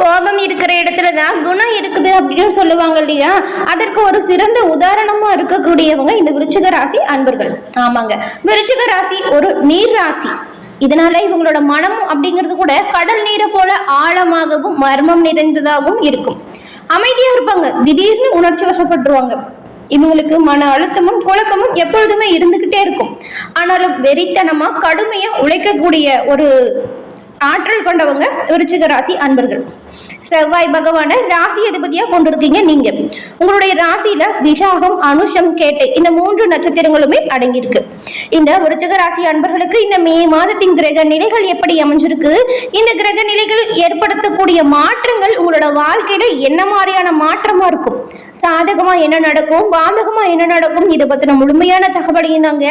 கோபம் இருக்கிற இடத்துலதான் குணம் இருக்குது அப்படின்னு சொல்லுவாங்க இல்லையா? அதற்கு ஒரு சிறந்த உதாரணமா இருக்கக்கூடியவங்க இந்த விருச்சிக ராசி அன்பர்கள். ஆமாங்க, விருச்சிக ராசி ஒரு நீர் ராசி. இதனால இவங்களோட மனம் அப்படிங்கிறது கூட கடல் நீரை போல ஆழமாகவும் மர்மம் நிறைந்ததாகவும் இருக்கும். அமைதியா இருப்பாங்க, திடீர்னு உணர்ச்சி வசப்பட்டுருவாங்க. இவங்களுக்கு மன அழுத்தமும் குழப்பமும் எப்பொழுதுமே இருந்துகிட்டே இருக்கும். ஆனாலும் வெறித்தனமா கடுமையா உழைக்கக்கூடிய ஒரு ஆற்றல் கொண்டவங்க விருச்சிக ராசி அன்பர்கள். செவ்வாய் பகவான ராசி அதிபதியா கொண்டிருக்கீங்க நீங்க. உங்களுடைய ராசியில விசாகம், அனுஷம், கேட்டை இந்த 3 நட்சத்திரங்களுமே அடங்கியிருக்கு. இந்த விருச்சிக ராசி அன்பர்களுக்கு இந்த மே மாதத்தின் கிரக நிலைகள் எப்படி அமைஞ்சிருக்கு, இந்த கிரக நிலைகள் ஏற்படுத்தக்கூடிய மாற்றங்கள் உங்களோட வாழ்க்கையில என்ன மாதிரியான மாற்றமா இருக்கும், சாதகமா என்ன நடக்கும், பாதகமா என்ன நடக்கும், இதை பத்தின முழுமையான தகவலையும் தாங்க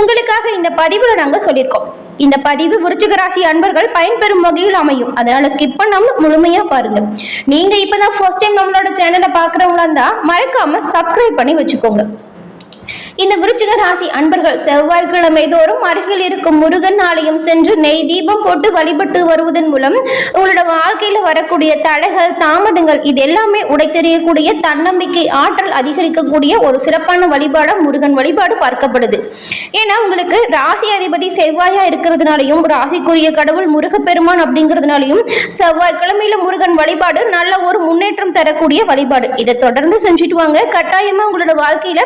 உங்களுக்காக இந்த பதிவுல நாங்க சொல்லியிருக்கோம். இந்த பதிவு விருச்சிக ராசி அன்பர்கள் பயன்பெறும் வகையில் அமையும். அதனால ஸ்கிப் பண்ணாம முழுமையா பாருங்க. நீங்க இப்பதான் ஃபர்ஸ்ட் டைம் நம்மளோட சேனலை பாக்குறவங்களா இருந்தா மறக்காம சப்ஸ்கிரைப் பண்ணி வச்சுக்கோங்க. இந்த விருச்சிக ராசி அன்பர்கள் செவ்வாய்க்கிழமை தோறும் அருகில் இருக்கும் முருகன் ஆலயம் சென்று நெய் தீபம் போட்டு வழிபட்டு வருவதன் மூலம் உங்களோட வாழ்க்கையில வரக்கூடிய தடைகள், தாமதங்கள் இது எல்லாமே உடைத்தெறியக்கூடிய தன்னம்பிக்கை, ஆற்றல் அதிகரிக்கக்கூடிய ஒரு சிறப்பான வழிபாடு முருகன் வழிபாடு பார்க்கப்படுது. ஏன்னா உங்களுக்கு ராசி அதிபதி செவ்வாயா இருக்கிறதுனாலையும் ராசிக்குரிய கடவுள் முருகப்பெருமான் அப்படிங்கிறதுனாலையும் செவ்வாய்க்கிழமையில முருகன் வழிபாடு நல்ல ஒரு முன்னேற்றம் தரக்கூடிய வழிபாடு. இதை தொடர்ந்து செஞ்சுட்டு வாங்க. கட்டாயமா உங்களோட வாழ்க்கையில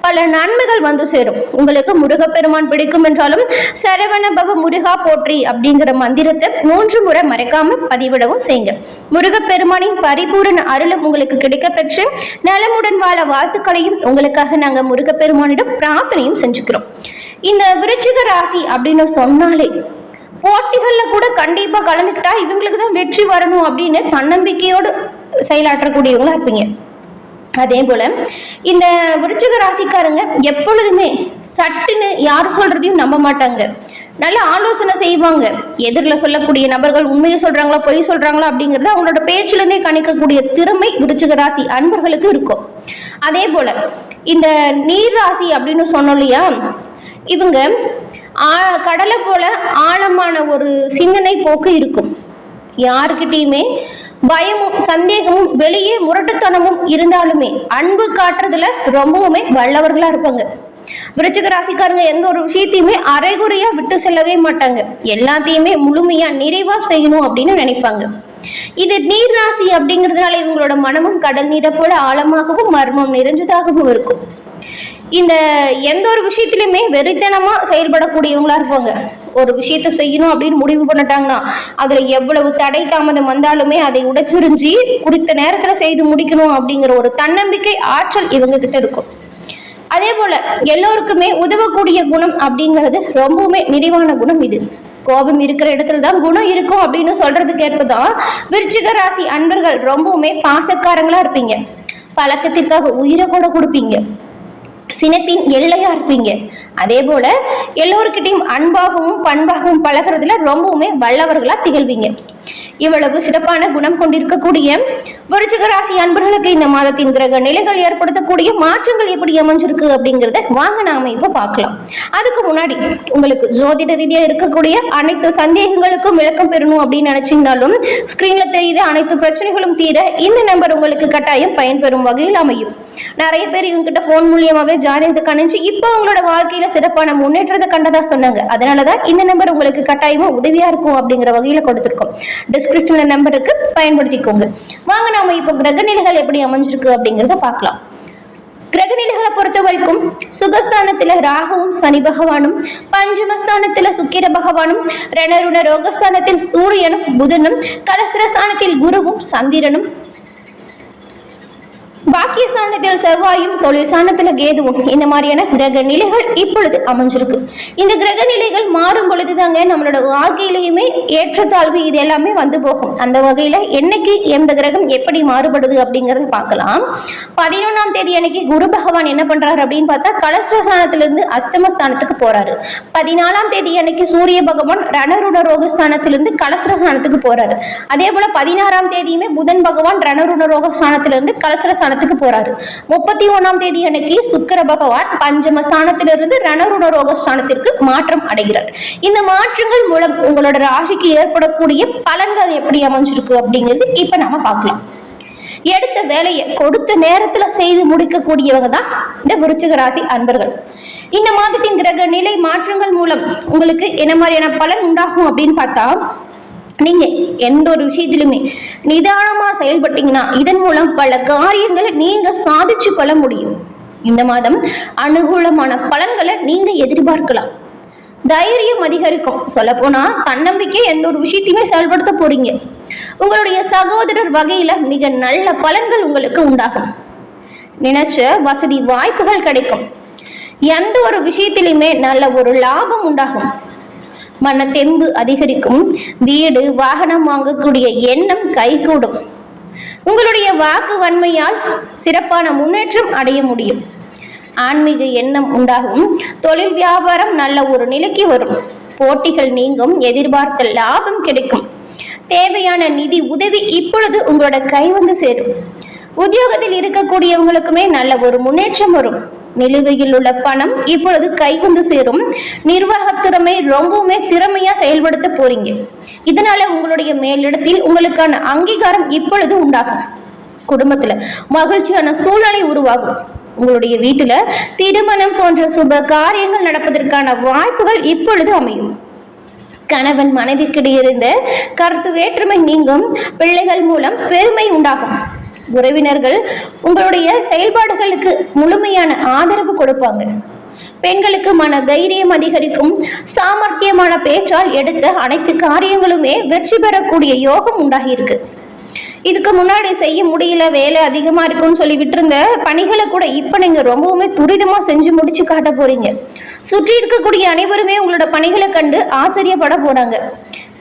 பல நன்மைகள் வந்து சேரும். உங்களுக்கு முருகப்பெருமான் பிடிக்கும் என்றாலும் சரவண பவ முருகா போற்றி அப்படிங்கிற மந்திரத்தை 3 முறை மறைக்காம பதிவிடவும் செய்யுங்க. முருகப்பெருமானின் பரிபூரண அருளும் உங்களுக்கு கிடைக்க பெற்று நலமுடன் வாழ வாழ்த்துக்களையும் உங்களுக்காக நாங்க முருகப்பெருமானிடம் பிரார்த்தனையும் செஞ்சுக்கிறோம். இந்த விருச்சிக ராசி அப்படின்னு சொன்னாலே போட்டிகள்ல கூட கண்டிப்பா கலந்துக்கிட்டா இவங்களுக்கு தான் வெற்றி வரணும் அப்படின்னு தன்னம்பிக்கையோடு செயலாற்றக்கூடியவங்களா இருப்பீங்க. அதே போல இந்த விருச்சிக ராசிக்காரங்க எப்பொழுதுமே சட்டுன்னு யார் சொல்றதையும் நம்ப மாட்டாங்க. நல்ல ஆலோசனை செய்வாங்க. எதிரில் சொல்லக்கூடிய நபர்கள் உண்மையை சொல்றாங்களா பொய் சொல்றாங்களா அப்படிங்கிறது அவங்களோட பேச்சுல இருந்தே கணிக்கக்கூடிய திறமை விருச்சிக ராசி அன்பர்களுக்கு இருக்கும். அதே போல இந்த நீர் ராசி அப்படின்னு சொன்னோம் இல்லையா, இவங்க கடலை போல ஆழமான ஒரு சிந்தனை போக்கு இருக்கும். யாருக்கிட்டையுமே பயமும் சந்தேகமும் வெளியே முரட்டுத்தனமும் இருந்தாலுமே அன்பு காட்டுறதுல ரொம்பவுமே வல்லவர்களா இருப்பாங்க. விருச்சிக ராசிக்காரங்க எந்த ஒரு விஷயத்தையுமே அரைகுறையா விட்டு செல்லவே மாட்டாங்க. எல்லாத்தையுமே முழுமையா நிறைவா செய்யணும் அப்படின்னு நினைப்பாங்க. இது நீர் ராசி அப்படிங்கிறதுனால இவங்களோட மனமும் கடல் நீரை போல ஆழமாகவும் மர்மம் நிறைஞ்சதாகவும் இருக்கும். இந்த எந்த ஒரு விஷயத்திலுமே வெறித்தனமா செயல்படக்கூடியவங்களா இருப்பாங்க. ஒரு விஷயத்த செய்யணும் அப்படின்னு முடிவு பண்ணிட்டாங்கன்னா அதுல எவ்வளவு தடை தாமதம் வந்தாலுமே அதை உடைச்சுரிஞ்சி குறித்த நேரத்துல செய்து முடிக்கணும் அப்படிங்கிற ஒரு தன்னம்பிக்கை, ஆற்றல் இவங்க கிட்ட இருக்கும். அதே போல எல்லோருக்குமே உதவக்கூடிய குணம் அப்படிங்கிறது ரொம்பவுமே நிறைவான குணம். இது கோபம் இருக்கிற இடத்துலதான் குணம் இருக்கும் அப்படின்னு சொல்றதுக்கு ஏற்பதான் விருச்சிக ராசி அன்பர்கள் ரொம்பவுமே பாசக்காரங்களா இருப்பீங்க. பழக்கத்திற்காக உயிரை கூட கொடுப்பீங்க. சினத்தின் எல்லையா இருப்பீங்க. அதே போல எல்லோருக்கிட்டையும் அன்பாகவும் பண்பாகவும் பழகிறதுல ரொம்பவுமே வல்லவர்களா திகழ்வீங்க. இவ்வளவு சிறப்பான குணம் கொண்டிருக்கக்கூடிய விருச்சிக ராசி அன்பர்களுக்கு இந்த மாதத்தின் கிரக நிலைகள் ஏற்படுத்தக்கூடிய மாற்றங்கள் எப்படி அமைஞ்சிருக்கு அப்படிங்கிறத வாங்க நாம இப்ப பார்க்கலாம். அதுக்கு முன்னாடி உங்களுக்கு ஜோதிட ரீதியா இருக்கக்கூடிய அனைத்து சந்தேகங்களுக்கும் விளக்கம் பெறணும் அப்படின்னு நினைச்சீங்கன்னாலும் ஸ்கிரீன்ல தெரியுற அனைத்து பிரச்சனைகளும் தீர இந்த நம்பர் உங்களுக்கு கட்டாயம் பயன்பெறும் வகையில் அமையும். நிறைய பேர் இவங்க கிட்ட போன் மூலியமாவே ஜாதகத்தை கணிச்சு இப்போ உங்களோட வாழ்க்கையில சிறப்பான முன்னேற்றத்தை கண்டதா சொன்னாங்க. அதனாலதான் இந்த நம்பர் உங்களுக்கு கட்டாயமா உதவியா இருக்கும் அப்படிங்கிற வகையில கொடுத்திருக்கோம். டிஸ்கிரிப்ஷன்ல நம்பருக்கு பயன்படுத்திக்கோங்க. வாங்க நாம இப்போ கிரகநிலைகள் எப்படி அமைஞ்சிருக்கு அப்படிங்கறத பார்க்கலாம். கிரகநிலைகளை பொறுத்த வரைக்கும் சுகஸ்தானத்துல ராகுவும் சனி பகவானும், பஞ்சமஸ்தானத்துல சுக்கிர பகவானும், ரணருண ரோகஸ்தானத்தில் சூரியனும் புதனும், கலசரஸ்தானத்தில் குருவும் சந்திரனும், பாக்கியஸ்தானத்தில் செவ்வாயும், தொழில் ஸ்தானத்துல கேதுவும் இந்த மாதிரியான கிரக நிலைகள் இப்பொழுது அமைஞ்சிருக்கு. இந்த கிரக நிலைகள் மாறும் பொழுதுதாங்க நம்மளோட வாழ்க்கையிலையுமே ஏற்றத்தாழ்வு இது எல்லாமே வந்து போகும். அந்த வகையில என்னைக்கு எந்த கிரகம் எப்படி மாறுபடுது அப்படிங்கறத பார்க்கலாம். 11ஆம் தேதி அன்னைக்கு குரு பகவான் என்ன பண்றாரு அப்படின்னு பார்த்தா கலஸ்ரஸ்தானத்திலிருந்து அஷ்டமஸ்தானத்துக்கு போறாரு. 14ஆம் தேதி அன்னைக்கு சூரிய பகவான் ரணருண ரோகஸ்தானத்திலிருந்து கலஸ்ரஸ்தானத்துக்கு போறாரு. அதே போல 16ஆம் தேதியுமே புதன் பகவான் ரணருண ரோகஸ்தானத்திலிருந்து கலஸ்ரஸ்தானத்துக்கு ஸ்தானத்துக்கு போறாரு. 31ஆம் தேதி அன்னைக்கு சுக்கிர பகவான் பஞ்சம ஸ்தானத்திலிருந்து ரணருண ரோக ஸ்தானத்திற்கு மாற்றம் அடைகிறார். இந்த மாற்றங்கள் மூலம் உங்களோட ராசிக்கு ஏற்படக்கூடிய பலன்கள் எப்படி அமைஞ்சிருக்கு அப்படிங்கிறது இப்ப நாம பார்க்கலாம். எடுத்த வேலையை கொடுத்த நேரத்துல செய்து முடிக்கக்கூடியவங்க தான் இந்த விருச்சிக ராசி அன்பர்கள். இந்த மாதத்தின் கிரக நிலை மாற்றங்கள் மூலம் உங்களுக்கு என்ன மாதிரியான பலன் உண்டாகும் அப்படின்னு பார்த்தா, நீங்க எந்த ஒரு விஷயத்திலுமே நிதானமா செயல்பட்டீங்கன்னா இதன் மூலம் பல காரியங்களை நீங்க சாதிச்சு கொள்ள முடியும். இந்த மாதம் அனுகூலமான பலன்களை நீங்க எதிர்பார்க்கலாம். தைரியம் அதிகரிக்கும். சொல்ல போனா தன்னம்பிக்கை எந்த ஒரு விஷயத்தையுமே செயல்படுத்த போறீங்க. உங்களுடைய சகோதரர் வகையில மிக நல்ல பலன்கள் உங்களுக்கு உண்டாகும். நினைச்ச வசதி வாய்ப்புகள் கிடைக்கும். எந்த ஒரு விஷயத்திலுமே நல்ல ஒரு லாபம் உண்டாகும். மன தெம்பு அதிகரிக்கும். வீடு வாகனம் வாங்கக்கூடிய எண்ணம் கைகூடும். உங்களுடைய வாக்கு வன்மையால் சிறப்பான முன்னேற்றம் அடைய முடியும். ஆன்மீக எண்ணம் உண்டாகும். தொழில் வியாபாரம் நல்ல ஒரு நிலைக்கு வரும். போட்டிகள் நீங்கும். எதிர்பார்த்த லாபம் கிடைக்கும். தேவையான நிதி உதவி இப்பொழுது உங்களோட கை வந்து சேரும். உத்தியோகத்தில் இருக்கக்கூடியவங்களுக்குமே நல்ல ஒரு முன்னேற்றம் வரும். நிலுவையில் உள்ள பணம் இப்பொழுது கை வந்து சேரும். நிர்வாக திறமை ரொம்பவுமே திறமையா செயல்படுத்த போறீங்க. இதனால உங்களுடைய மேலிடத்தில் உங்களுக்கான அங்கீகாரம் இப்பொழுது உண்டாகும். குடும்பத்துல மகிழ்ச்சியான சூழ்நிலை உருவாகும். உங்களுடைய வீட்டுல திருமணம் போன்ற சுப காரியங்கள் நடப்பதற்கான வாய்ப்புகள் இப்பொழுது அமையும். கணவன் மனைவிக்கிடையே இருந்த கருத்து வேற்றுமை நீங்கும். பிள்ளைகள் மூலம் பெருமை உண்டாகும். உறவினர்கள் உங்களுடைய செயல்பாடுகளுக்கு முழுமையான ஆதரவு கொடுப்பாங்க. பெண்களுக்கு மன தைரியம் அதிகரிக்கும். சாமர்த்தியமான பேச்சால் எடுத்த அனைத்து காரியங்களுமே வெற்றி பெறக்கூடிய யோகம் உண்டாகி இருக்கு. இதுக்கு முன்னாடி செய்ய முடியல, வேலை அதிகமா இருக்குன்னு சொல்லி விட்டுருந்த பணிகளை கூட இப்ப நீங்க ரொம்பவுமே துரிதமா செஞ்சு முடிச்சு காட்ட போறீங்க. சுற்றி இருக்கக்கூடிய அனைவருமே உங்களோட பணிகளை கண்டு ஆச்சரியப்பட போறாங்க.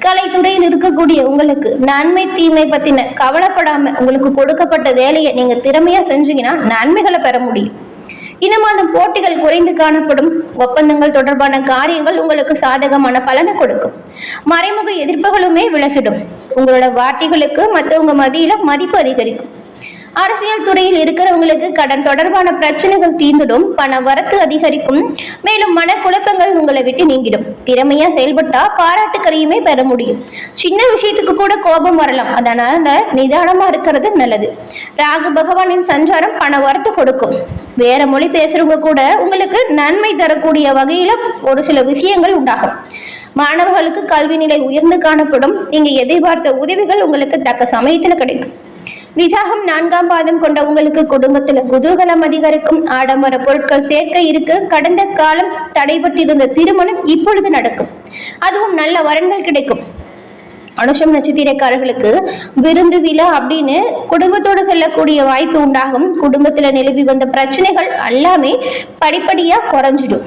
கலைத்துறையில் இருக்கக்கூடிய உங்களுக்கு நன்மை தீமை பத்தின கவலைப்படாம உங்களுக்கு கொடுக்கப்பட்ட வேலையை நீங்க திறமையா செஞ்சீங்கன்னா நன்மைகளை பெற முடியும். இந்த மாதம் போட்டிகள் குறைந்து காணப்படும். ஒப்பந்தங்கள் தொடர்பான காரியங்கள் உங்களுக்கு சாதகமான பலனை கொடுக்கும். மறைமுக எதிர்ப்புகளுமே விலகிடும். உங்களோட வார்த்தைகளுக்கு மற்றவங்க மத்தியில மதிப்பு அதிகரிக்கும். அரசியல் துறையில் இருக்கிறவங்களுக்கு கடன் தொடர்பான பிரச்சனைகள் தீர்ந்துடும். பண வரத்து அதிகரிக்கும். மேலும் மனக்குழப்பங்கள் உங்களை விட்டு நீங்கிடும். திறமையா செயல்பட்டா பாராட்டுக்களையுமே பெற முடியும். சின்ன விஷயத்துக்கு கூட கோபம் வரலாம். அதனால நிதானமா இருக்கிறது நல்லது. ராகு பகவானின் சஞ்சாரம் பண வரத்து கொடுக்கும். வேற மொழி பேசுறவங்க கூட உங்களுக்கு நன்மை தரக்கூடிய வகையில ஒரு சில விஷயங்கள் உண்டாகும். மாணவர்களுக்கு கல்வி நிலை உயர்ந்து காணப்படும். நீங்க எதிர்பார்த்த உதவிகள் உங்களுக்கு தக்க சமயத்துல கிடைக்கும். விசாகம் 4ஆம் பாதம் கொண்ட உங்களுக்கு குடும்பத்துல குதூகலம் அதிகரிக்கும். ஆடம்பர பொருட்கள் சேர்க்க இருக்கு. கடந்த காலம் தடைபட்டிருந்த திருமணம் இப்பொழுது நடக்கும். அதுவும் நல்ல வரன்கள் கிடைக்கும். அனுஷம் நட்சத்திரக்காரர்களுக்கு விருந்து விழா அப்படின்னு குடும்பத்தோடு செல்லக்கூடிய வாய்ப்பு உண்டாகும். குடும்பத்துல நிலவி வந்த பிரச்சனைகள் எல்லாமே படிப்படியா குறைஞ்சிடும்.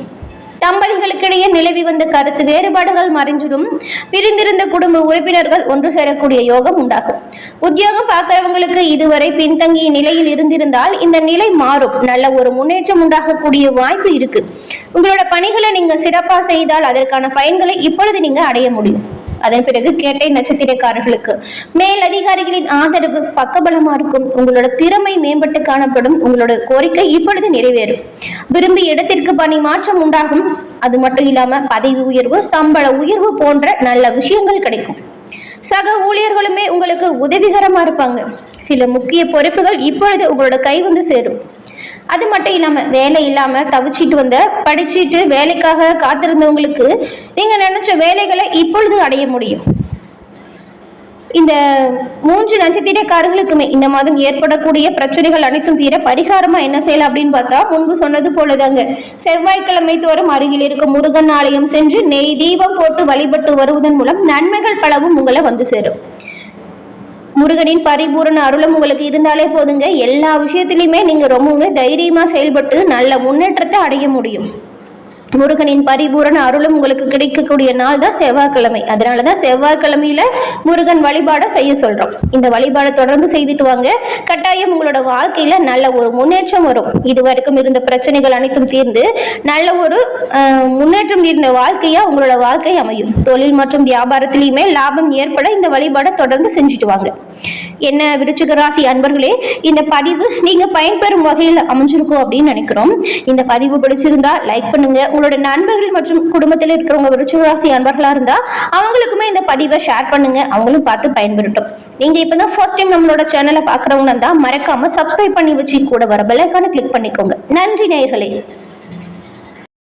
தம்பதிகளுக்கிடையே நிலவி வந்த கருத்து வேறுபாடுகள் மறைஞ்சிடும். பிரிந்திருந்த குடும்ப உறுப்பினர்கள் ஒன்று சேரக்கூடிய யோகம் உண்டாகும். உத்தியோகம் பார்க்கிறவங்களுக்கு இதுவரை பின்தங்கிய நிலையில் இருந்திருந்தால் இந்த நிலை மாறும். நல்ல ஒரு முன்னேற்றம் உண்டாகக்கூடிய வாய்ப்பு இருக்கு. உங்களோட பணிகளை நீங்க சிறப்பா செய்தால் அதற்கான பயன்களை இப்பொழுது நீங்க அடைய முடியும். அதன் பிறகு கேட்டை நட்சத்திரக்காரர்களுக்கு மேல் அதிகாரிகளின் ஆதரவு பக்கபலமா இருக்கும். உங்களோட திறமை மேம்பட்டு காணப்படும். உங்களோட கோரிக்கை இப்பொழுது நிறைவேறும். விரும்பிய இடத்திற்கு பணி மாற்றம் உண்டாகும். அது மட்டும் இல்லாம பதவி உயர்வு, சம்பள உயர்வு போன்ற நல்ல விஷயங்கள் கிடைக்கும். சக ஊழியர்களுமே உங்களுக்கு உதவிகரமா இருப்பாங்க. சில முக்கிய பொறுப்புகள் இப்பொழுது உங்களோட கை வந்து சேரும். அது மட்டும் இல்லாம வேலை இல்லாம தவிச்சிட்டு வந்த படிச்சுட்டு வேலைக்காக காத்திருந்தவங்களுக்கு நீங்க நினைச்ச வேலைகளை இப்பொழுது அடைய முடியும். இந்த 3 நட்சத்திரக்காரர்களுக்குமே இந்த மாதம் ஏற்படக்கூடிய பிரச்சனைகள் அனைத்தும் தீர பரிகாரமா என்ன செய்யலாம் அப்படின்னு பார்த்தா, முன்பு சொன்னது போலதாங்க, செவ்வாய்க்கிழமை தோறும் அருகில் இருக்கும் முருகன் ஆலயம் சென்று நெய் தீபம் போட்டு வழிபட்டு வருவதன் மூலம் நன்மைகள் பலவும் உங்களை வந்து சேரும். முருகனின் பரிபூரண அருளும் உங்களுக்கு இருந்தாலே போதுங்க. எல்லா விஷயத்திலையுமே நீங்க ரொம்பவுமே தைரியமா செயல்பட்டு நல்ல முன்னேற்றத்தை அடைய முடியும். முருகனின் பரிபூரண அருளும் உங்களுக்கு கிடைக்கக்கூடிய நாள் தான் செவ்வாய்க்கிழமை. அதனாலதான் செவ்வாய்க்கிழமையில முருகன் வழிபாடை செய்ய சொல்றோம். இந்த வழிபாடை தொடர்ந்து செய்துட்டு வாங்க. கட்டாயம் உங்களோட வாழ்க்கையில நல்ல ஒரு முன்னேற்றம் வரும். இதுவரைக்கும் இருந்த பிரச்சனைகள் அனைத்தும் தீர்ந்து நல்ல ஒரு முன்னேற்றம் இருந்த வாழ்க்கையா உங்களோட வாழ்க்கை அமையும். தொழில் மற்றும் வியாபாரத்திலையுமே லாபம் ஏற்பட இந்த வழிபாடை தொடர்ந்து செஞ்சுட்டு வாங்க. என்ன விருச்சிக ராசி அன்பர்களே, இந்த பதிவு நீங்க பயன்பெறும் வகையில் அமைஞ்சிருக்கும் அப்படின்னு நினைக்கிறோம். இந்த பதிவு பிடிச்சிருந்தா லைக் பண்ணுங்க. உங்களோட நண்பர்கள் மற்றும் குடும்பத்தில் இருக்கிறவங்க விருச்சிக ராசி அன்பர்களா இருந்தா அவங்களுக்குமே இந்த பதிவை ஷேர் பண்ணுங்க. அவங்களும் பார்த்து பயன்பெறட்டும். நீங்க இப்பதான் ஃபர்ஸ்ட் டைம் நம்மளோட சேனலை பாக்குறவங்க இருந்தா மறக்காம சப்ஸ்கிரைப் பண்ணி வச்சு கூட வர பெல் ஐகானை கிளிக் பண்ணிக்கோங்க. நன்றி நேயர்களே.